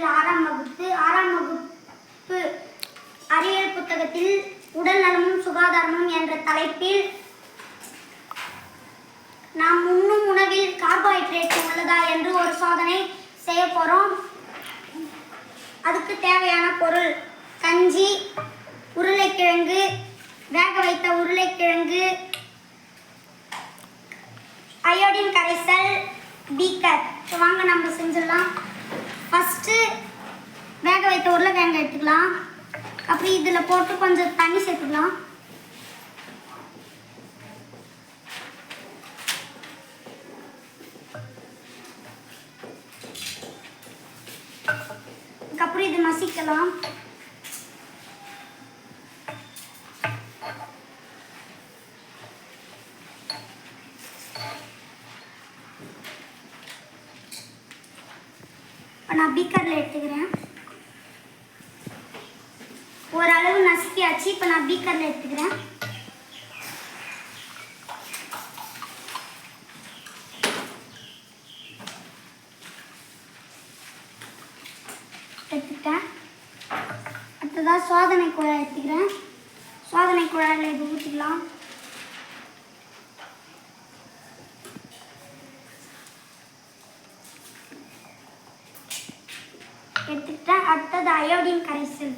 பள்ளியில் 6ஆம் வகுப்பு அறிவியல் புத்தகத்தில் உடல் நலமும் சுகாதாரமும் என்ற தலைப்பில் நாம் உண்ணும் உணவில் கார்போஹைட்ரேட் உள்ளதா என்று ஒரு சோதனை செய்ய போகிறோம். அதுக்கு தேவையான பொருள் கஞ்சி, உருளைக்கிழங்கு, வேக வைத்த உருளைக்கிழங்கு, அயோடின் கரைசல், பீக்கர். வாங்க நம்ம செஞ்சிடலாம். ஃபஸ்ட்டு வேக வைத்த உருளைக்கிழங்கு எடுத்துக்கலாம். அப்புறம் இதில் போட்டு கொஞ்சம் தண்ணி சேர்த்துக்கலாம். அதுக்கப்புறம் இது மசிக்கலாம். நான் பீக்கரில் எடுத்துக்கிறேன். ஓரளவு நசுக்கியாச்சு. இப்போ நான் பீக்கரில் எடுத்துக்கிறேன். எடுத்துக்கிட்டேன். அடுத்ததாக சோதனை குழாய் எடுத்துக்கிறேன். சோதனை குழாயில் இது ஊற்றிக்கலாம். எடுத்துக்கிட்டேன். அடுத்தது அயோடின் கரைசல்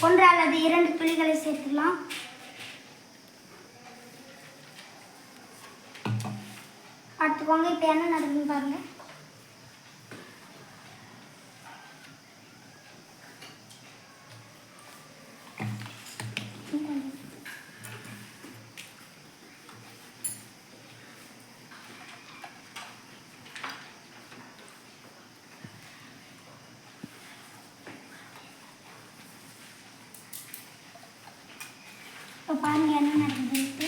1 அல்லது 2 துளிகளை சேர்த்துக்கலாம். அடுத்துக்கோங்க. இப்போ என்ன நடக்குதுன்னு பாருங்க. இப்போ பாருங்க என்ன நடக்குது.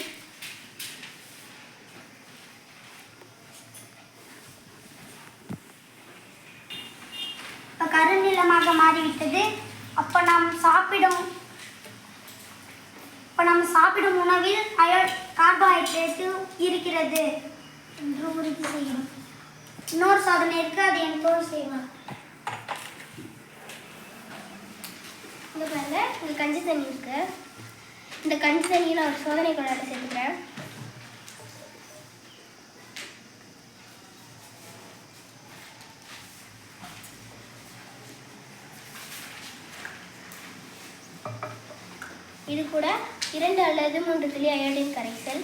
இப்போ கருநிலமாக மாறிவிட்டது. அப்போ நாம் சாப்பிடும் உணவில் கார்போஹைட்ரேட்டு இருக்கிறது என்று உறுதி செய்யணும். இன்னொரு சோதனை இருக்குது, அது என்னோடு செய்வோம். இங்கே பாருங்க, இங்கே கஞ்சி தண்ணி இருக்குது. இந்த கஞ்சி தண்ணியில் ஒரு சோதனை குழாயில் சேர்த்துக்கிறேன். இது கூட 2 அல்லது 3 துளி அயோடின் கரைசல்,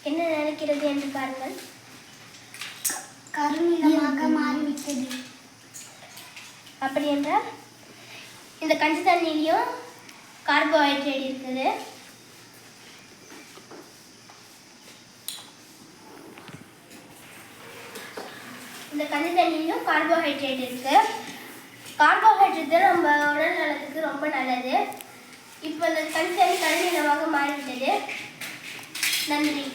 என்ன நினைக்கிறது என்று பாருங்கள். கருநிலமாக மாறிவிட்டது. அப்படி என்றால் இந்த கஞ்சி தண்ணியிலையும் கார்போஹைட்ரேட் இருக்குது. இந்த கஞ்சி தண்ணியிலையும் கார்போஹைட்ரேட் இருக்குது. கார்போஹைட்ரேட் நம்ம உடல் நலத்துக்கு ரொம்ப நல்லது. இப்போ இந்த கஞ்சி தண்ணி கருநிலமாக மாறிவிட்டது. நன்றி.